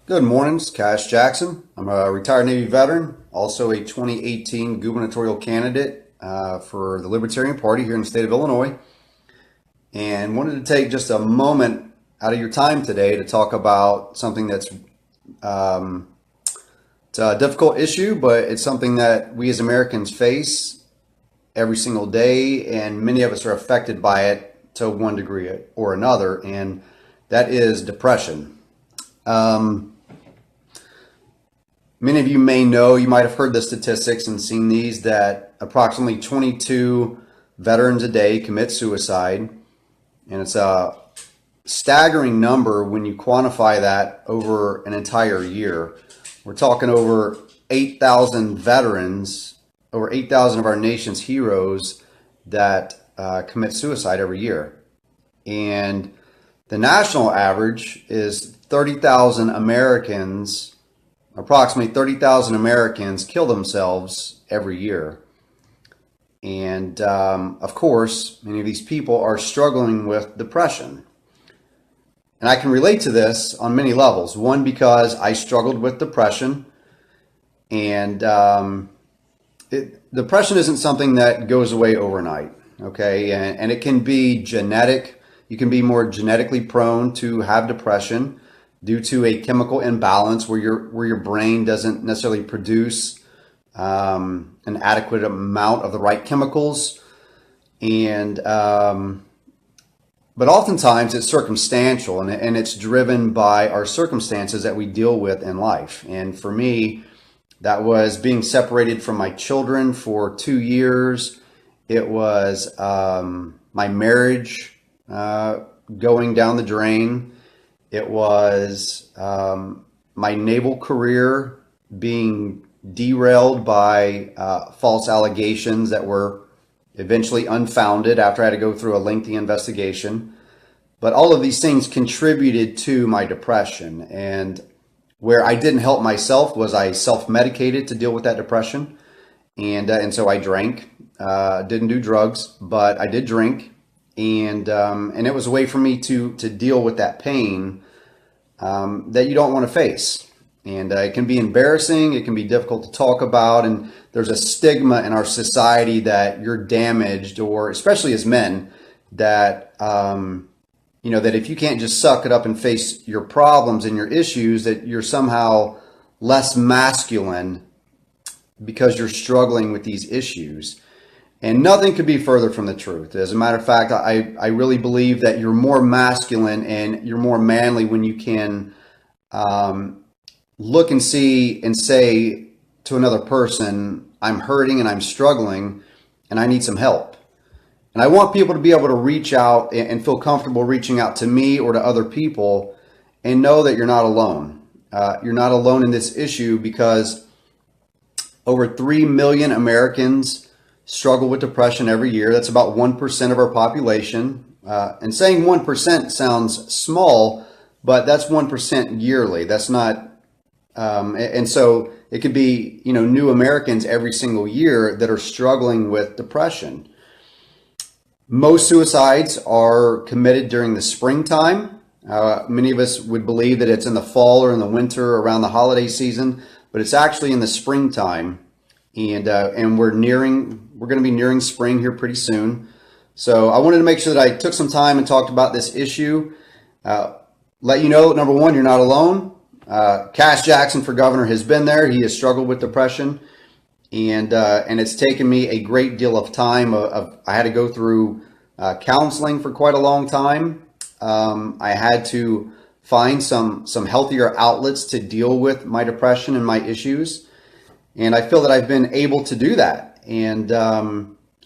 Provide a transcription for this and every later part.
Good morning, it's Cash Jackson. I'm a retired Navy veteran, also a 2018 gubernatorial candidate for the Libertarian Party here in the state of Illinois, and wanted to take just a moment out of your time today to talk about something that's it's a difficult issue, but it's something that we as Americans face every single day, and many of us are affected by it to one degree or another, and that is depression. Many of you may know, you might have heard the statistics and seen these, that approximately 22 veterans a day commit suicide. And it's a staggering number when you quantify that over an entire year. We're talking over 8,000 veterans, over 8,000 of our nation's heroes that commit suicide every year. And the national average is 30,000 Americans. Approximately 30,000 Americans kill themselves every year. And of course, many of these people are struggling with depression. And I can relate to this on many levels. One, because I struggled with depression. And depression isn't something that goes away overnight, okay? And it can be genetic. You can be more genetically prone to have depression due to a chemical imbalance where your brain doesn't necessarily produce an adequate amount of the right chemicals, and but oftentimes it's circumstantial, and it's driven by our circumstances that we deal with in life. And for me, that was being separated from my children for 2 years. It was my marriage going down the drain. It was my naval career being derailed by false allegations that were eventually unfounded after I had to go through a lengthy investigation. But all of these things contributed to my depression. And where I didn't help myself was I self-medicated to deal with that depression. And so I drank, didn't do drugs, but I did drink. And it was a way for me to deal with that pain that you don't want to face. And it can be embarrassing. It can be difficult to talk about. And there's a stigma in our society that you're damaged, or especially as men, that, that if you can't just suck it up and face your problems and your issues, that you're somehow less masculine because you're struggling with these issues. And nothing could be further from the truth. As a matter of fact, I really believe that you're more masculine and you're more manly when you can look and see and say to another person, I'm hurting and I'm struggling and I need some help. And I want people to be able to reach out and feel comfortable reaching out to me or to other people and know that you're not alone. You're not alone in this issue, because over 3 million Americans struggle with depression every year. That's about 1% of our population. And saying 1% sounds small, but that's 1% yearly. That's not, and so it could be, new Americans every single year that are struggling with depression. Most suicides are committed during the springtime. Many of us would believe that it's in the fall or in the winter around the holiday season, but it's actually in the springtime. And we're going to be nearing spring here pretty soon. So I wanted to make sure that I took some time and talked about this issue. Let you know, number one, you're not alone. Cash Jackson for governor has been there. He has struggled with depression, and it's taken me a great deal of time. I had to go through counseling for quite a long time. I had to find some healthier outlets to deal with my depression and my issues. And I feel that I've been able to do that. And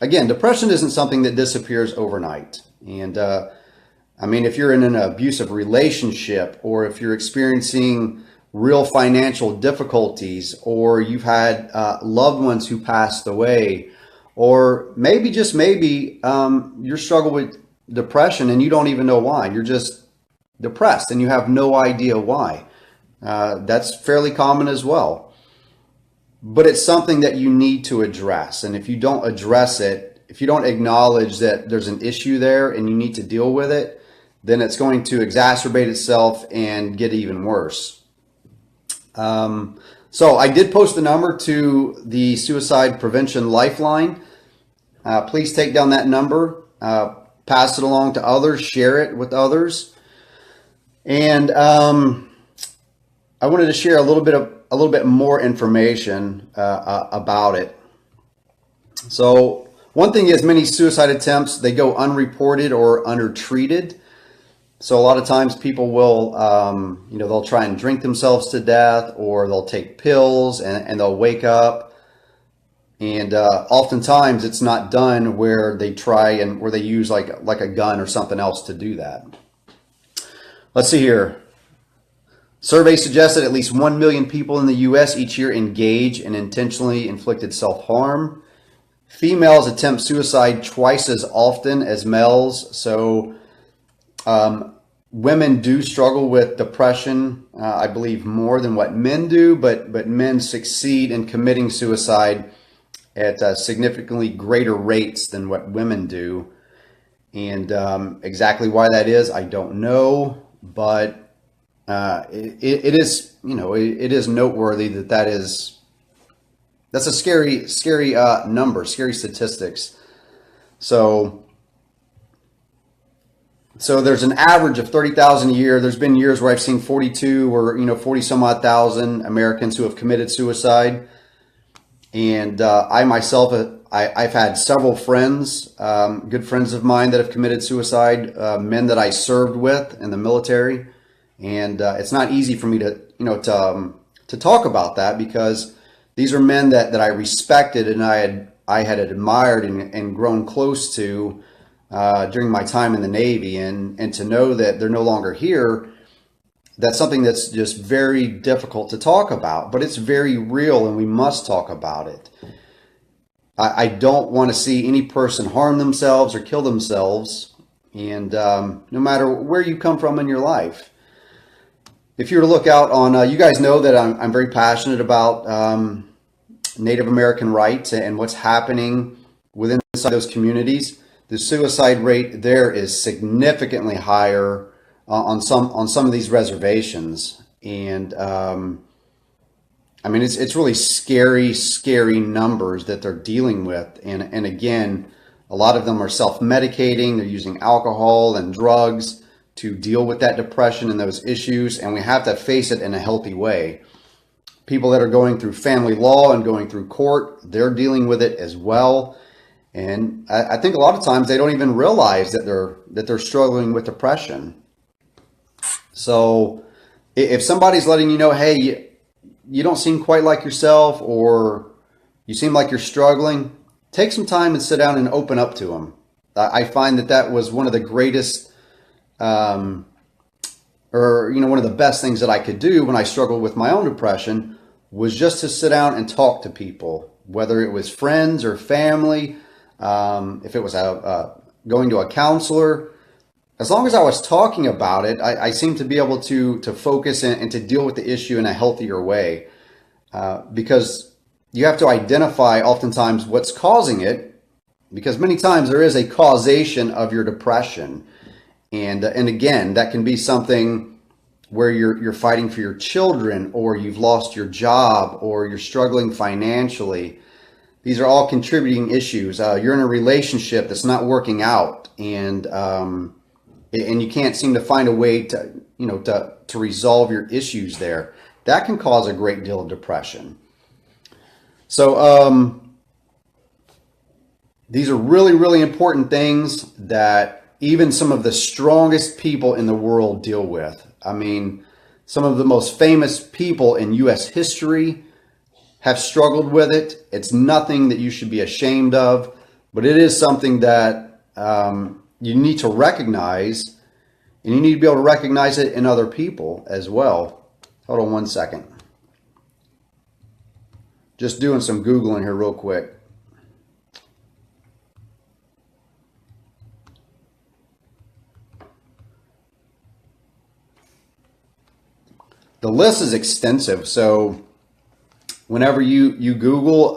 again, depression isn't something that disappears overnight. And if you're in an abusive relationship, or if you're experiencing real financial difficulties, or you've had loved ones who passed away, or maybe, just maybe, you're struggling with depression and you don't even know why. You're just depressed and you have no idea why. That's fairly common as well. But it's something that you need to address. And if you don't address it, if you don't acknowledge that there's an issue there and you need to deal with it, then it's going to exacerbate itself and get even worse. So I did post the number to the Suicide Prevention Lifeline. Please take down that number, pass it along to others, share it with others. And I wanted to share a little bit more information about it. So one thing is, many suicide attempts, they go unreported or undertreated. So a lot of times people will, they'll try and drink themselves to death, or they'll take pills and they'll wake up. And oftentimes it's not done where they where they use like a gun or something else to do that. Let's see here. Surveys suggest that at least 1 million people in the U.S. each year engage in intentionally inflicted self-harm. Females attempt suicide twice as often as males. So women do struggle with depression, I believe, more than what men do, but men succeed in committing suicide at significantly greater rates than what women do. And exactly why that is, I don't know, but it is, it is noteworthy that's a scary number, scary statistics. So there's an average of 30,000 a year. There's been years where I've seen 42 or 40 some odd thousand Americans who have committed suicide. And I myself, I've had several friends, good friends of mine that have committed suicide, men that I served with in the military. And it's not easy for me to talk about that, because these are men that I respected and I had admired and grown close to during my time in the Navy, and to know that they're no longer here, that's something that's just very difficult to talk about, but it's very real and we must talk about it. I don't want to see any person harm themselves or kill themselves, and no matter where you come from in your life. If you were to look out on, you guys know that I'm very passionate about Native American rights and what's happening within those communities. The suicide rate there is significantly higher on some of these reservations, and I mean it's really scary numbers that they're dealing with, and again, a lot of them are self-medicating. They're using alcohol and drugs to deal with that depression and those issues, and we have to face it in a healthy way. People that are going through family law and going through court, they're dealing with it as well. And I think a lot of times they don't even realize that they're struggling with depression. So if somebody's letting you know, hey, you don't seem quite like yourself, or you seem like you're struggling, take some time and sit down and open up to them. I find that was one of the greatest, one of the best things that I could do when I struggled with my own depression, was just to sit down and talk to people, whether it was friends or family. If it was going to a counselor, as long as I was talking about it, I seemed to be able to focus and to deal with the issue in a healthier way, because you have to identify oftentimes what's causing it, because many times there is a causation of your depression, and again, that can be something where you're fighting for your children, or you've lost your job, or you're struggling financially. These are all contributing issues. You're in a relationship that's not working out, and you can't seem to find a way to resolve your issues there. That can cause a great deal of depression. So these are really, really important things that even some of the strongest people in the world deal with. I mean, some of the most famous people in U.S. history have struggled with it. It's nothing that you should be ashamed of, but it is something that you need to recognize, and you need to be able to recognize it in other people as well. Hold on one second. Just doing some Googling here real quick. The list is extensive, so whenever you Google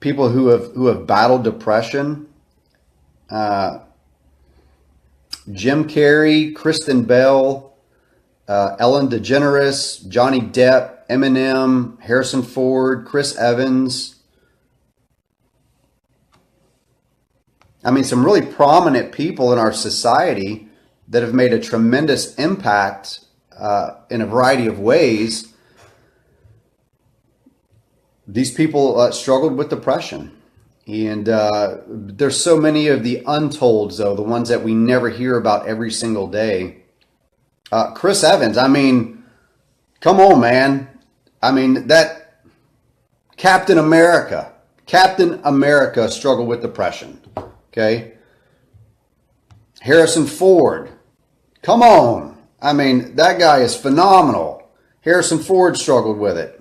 people who have battled depression, Jim Carrey, Kristen Bell, Ellen DeGeneres, Johnny Depp, Eminem, Harrison Ford, Chris Evans. I mean, some really prominent people in our society that have made a tremendous impact in a variety of ways. These people struggled with depression. And there's so many of the untolds, though, the ones that we never hear about every single day. Chris Evans, I mean, come on, man. I mean, that Captain America struggled with depression. Okay. Harrison Ford, come on. I mean, that guy is phenomenal. Harrison Ford struggled with it.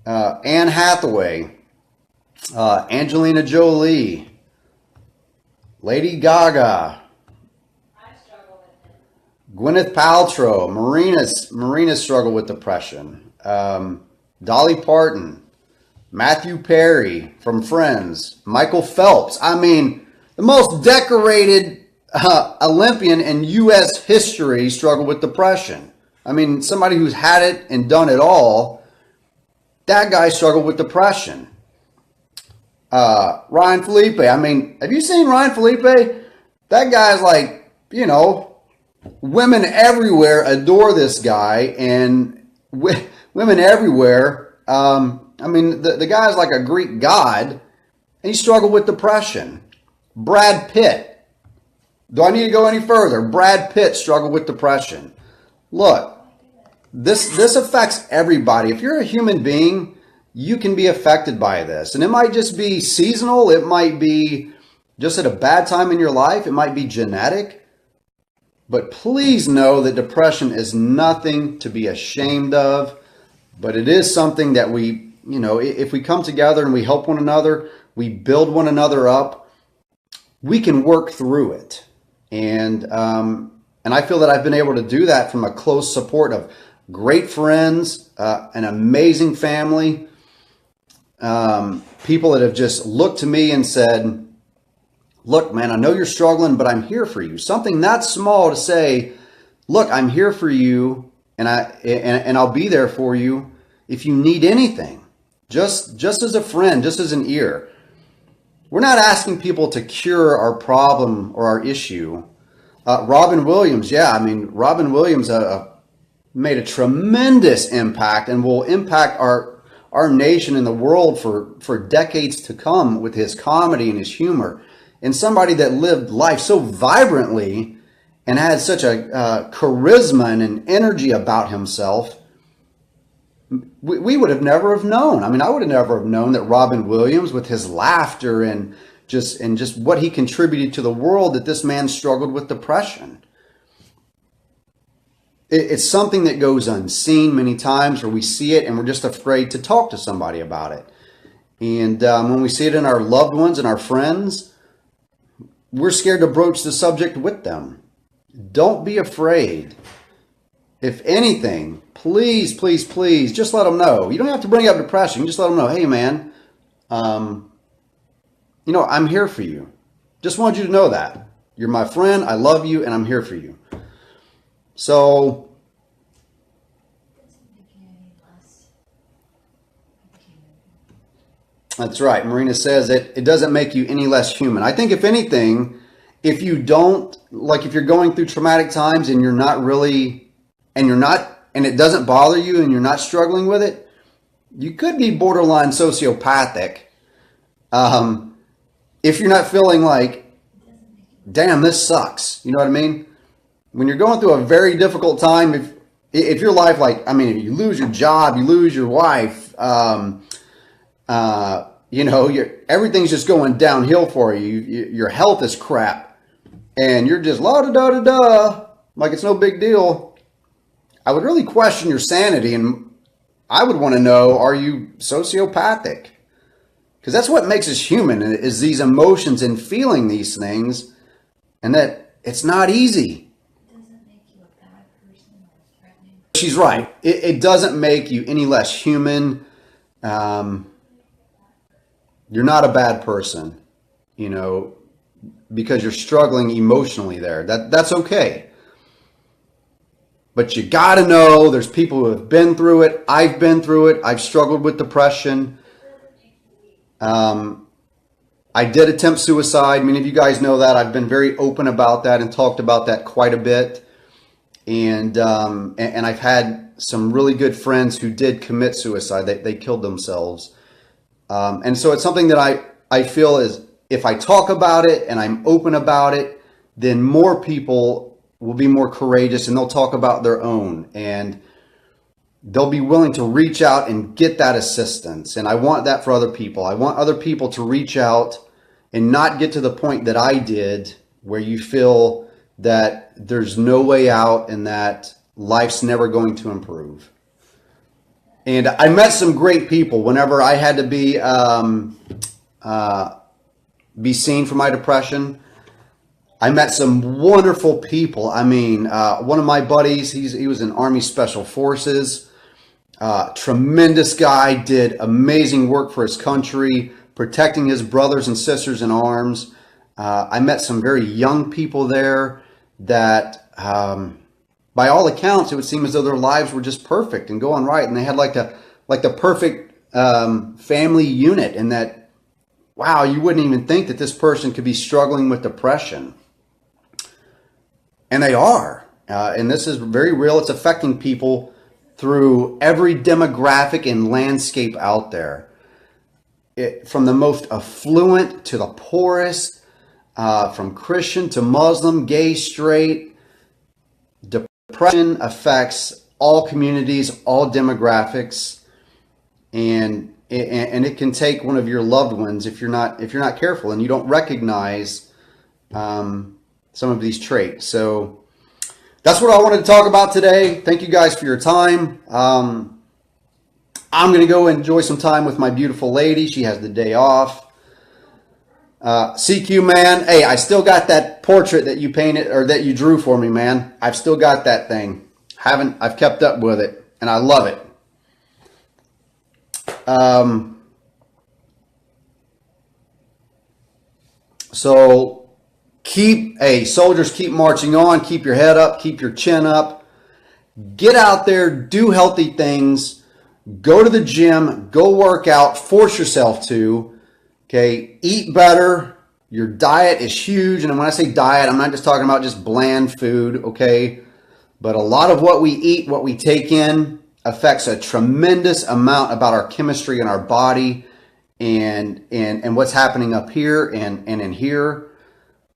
Anne Hathaway, Angelina Jolie, Lady Gaga, Gwyneth Paltrow, Marina struggled with depression. Dolly Parton, Matthew Perry from Friends, Michael Phelps. I mean, the most decorated Olympian in U.S. history struggled with depression. I mean, somebody who's had it and done it all. That guy struggled with depression. Ryan Felipe. I mean, have you seen Ryan Felipe? That guy's like, you know, women everywhere adore this guy, and women everywhere. I mean, the guy's like a Greek god, and he struggled with depression. Brad Pitt. Do I need to go any further? Brad Pitt struggled with depression. Look, this affects everybody. If you're a human being, you can be affected by this. And it might just be seasonal. It might be just at a bad time in your life. It might be genetic. But please know that depression is nothing to be ashamed of. But it is something that we, you know, if we come together and we help one another, we build one another up, we can work through it. And I feel that I've been able to do that from a close support of great friends, an amazing family, people that have just looked to me and said, look, man, I know you're struggling, but I'm here for you. Something that small to say, look, I'm here for you, and I'll be there for you if you need anything. Just as a friend, just as an ear. We're not asking people to cure our problem or our issue. Robin Williams, yeah, I mean, Robin Williams made a tremendous impact and will impact our nation and the world for decades to come with his comedy and his humor. And somebody that lived life so vibrantly and had such a charisma and an energy about himself, we would have never have known. I mean, I would have never have known that Robin Williams, with his laughter and just what he contributed to the world, that this man struggled with depression. It's something that goes unseen many times, or we see it and we're just afraid to talk to somebody about it. And when we see it in our loved ones and our friends, we're scared to broach the subject with them. Don't be afraid. If anything, please, please, please, just let them know. You don't have to bring up depression. Just let them know, hey, man, you know, I'm here for you. Just want you to know that. You're my friend. I love you, and I'm here for you. So, that's right. Marina says it doesn't make you any less human. I think if anything, if you don't, like if you're going through traumatic times and you're not really, and it doesn't bother you and you're not struggling with it, you could be borderline sociopathic. If you're not feeling like, damn, this sucks. You know what I mean? When you're going through a very difficult time, if your life, like, I mean, if you lose your job, you lose your wife, you know, everything's just going downhill for you. Your health is crap, and you're just la-da-da-da-da, like it's no big deal. I would really question your sanity, and I would want to know, are you sociopathic? Because that's what makes us human, is these emotions and feeling these things, and that it's not easy. It doesn't make you a bad person or threatening. She's right. It doesn't make you any less human. You're not a bad person, you know, because you're struggling emotionally there. That's okay. But you got to know there's people who have been through it. I've been through it. I've struggled with depression. I did attempt suicide. Many of you guys know that. I've been very open about that and talked about that quite a bit. And I've had some really good friends who did commit suicide. They killed themselves. And so it's something that I feel is, if I talk about it and I'm open about it, then more people will be more courageous and they'll talk about their own, and they'll be willing to reach out and get that assistance. And I want that for other people. I want other people to reach out and not get to the point that I did, where you feel that there's no way out and that life's never going to improve. And I met some great people whenever I had to be seen for my depression. I met some wonderful people. I mean, one of my buddies, he was in Army Special Forces, tremendous guy, did amazing work for his country, protecting his brothers and sisters in arms. I met some very young people there that, by all accounts, it would seem as though their lives were just perfect and going right. And they had like the perfect family unit, and that, wow, you wouldn't even think that this person could be struggling with depression. And they are. And this is very real. It's affecting people through every demographic and landscape out there. From the most affluent to the poorest, from Christian to Muslim, gay, straight. Depression affects all communities, all demographics, and it can take one of your loved ones if you're not careful and you don't recognize some of these traits. So that's what I wanted to talk about today. Thank you guys for your time. I'm going to go enjoy some time with my beautiful lady. She has the day off. CQ, man, hey, I still got that portrait that you painted or that you drew for me, man. I've still got that thing. I've kept up with it, and I love it. So soldiers, keep marching on, keep your head up, keep your chin up, get out there, do healthy things, go to the gym, go work out, force yourself to, okay, eat better. Your diet is huge. And when I say diet, I'm not just talking about just bland food, okay? But a lot of what we eat, what we take in, affects a tremendous amount about our chemistry in our body and what's happening up here and in here.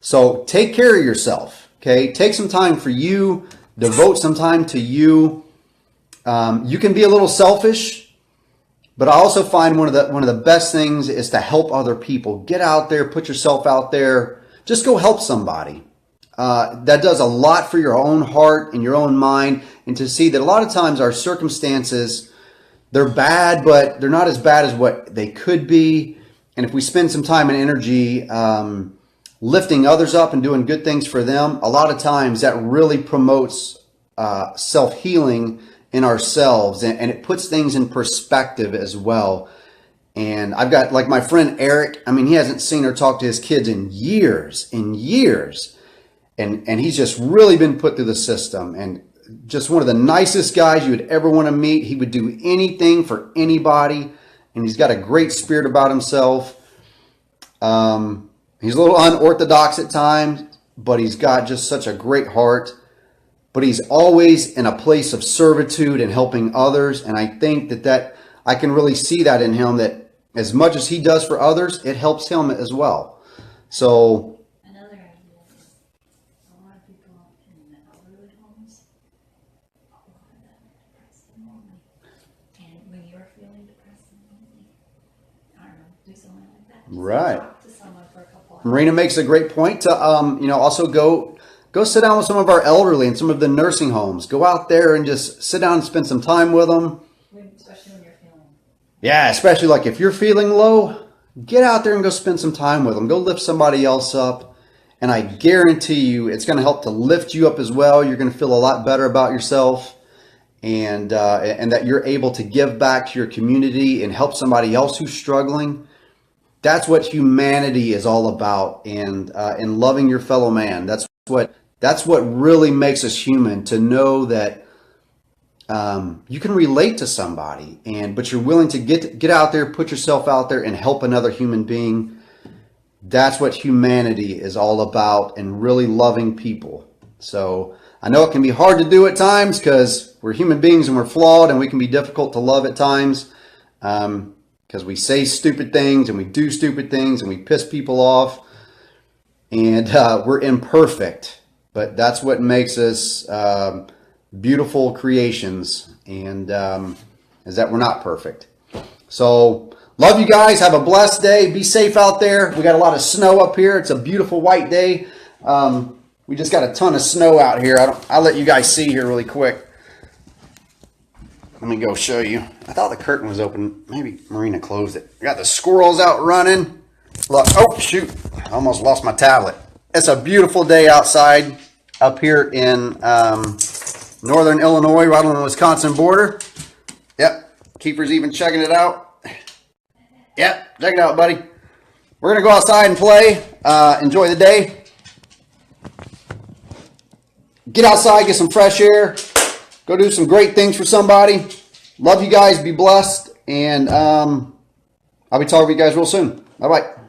So take care of yourself, okay? Take some time for you. Devote some time to you. You can be a little selfish, but I also find one of the best things is to help other people. Get out there, put yourself out there. Just go help somebody. That does a lot for your own heart and your own mind, and to see that a lot of times our circumstances, they're bad, but they're not as bad as what they could be. And if we spend some time and energy lifting others up and doing good things for them, a lot of times that really promotes self-healing in ourselves, and it puts things in perspective as well. And I've got, like, my friend Eric, I mean, he hasn't seen or talked to his kids in years. And he's just really been put through the system, and just one of the nicest guys you would ever want to meet. He would do anything for anybody, and he's got a great spirit about himself. He's a little unorthodox at times, but he's got just such a great heart. But he's always in a place of servitude and helping others. And I think that I can really see that in him, that as much as he does for others, it helps him as well. So Another idea is a lot of people in the elderly homes, a lot of them are depressed and lonely. And when you're feeling depressed and lonely, I don't know, do something like that. Just right. Talk to someone for a couple hours. Marina makes a great point to also go sit down with some of our elderly in some of the nursing homes. Go out there and just sit down and spend some time with them. Especially when you're feeling. Yeah, especially like if you're feeling low, get out there and go spend some time with them. Go lift somebody else up. And I guarantee you it's going to help to lift you up as well. You're going to feel a lot better about yourself, and that you're able to give back to your community and help somebody else who's struggling. That's what humanity is all about, and loving your fellow man. That's what really makes us human, to know that you can relate to somebody, but you're willing to get out there, put yourself out there, and help another human being. That's what humanity is all about, and really loving people. So I know it can be hard to do at times because we're human beings and we're flawed, and we can be difficult to love at times because we say stupid things and we do stupid things and we piss people off, and we're imperfect. But that's what makes us beautiful creations, and is that we're not perfect. So love you guys. Have a blessed day. Be safe out there. We got a lot of snow up here. It's a beautiful white day. We just got a ton of snow out here. I'll let you guys see here really quick. Let me go show you. I thought the curtain was open. Maybe Marina closed it. We got the squirrels out running. Look, oh shoot, I almost lost my tablet. It's a beautiful day outside up here in northern Illinois, right on the Wisconsin border. Yep, Keeper's even checking it out. Yep, check it out, buddy. We're going to go outside and play. Enjoy the day. Get outside, get some fresh air. Go do some great things for somebody. Love you guys. Be blessed. And I'll be talking to you guys real soon. Bye-bye.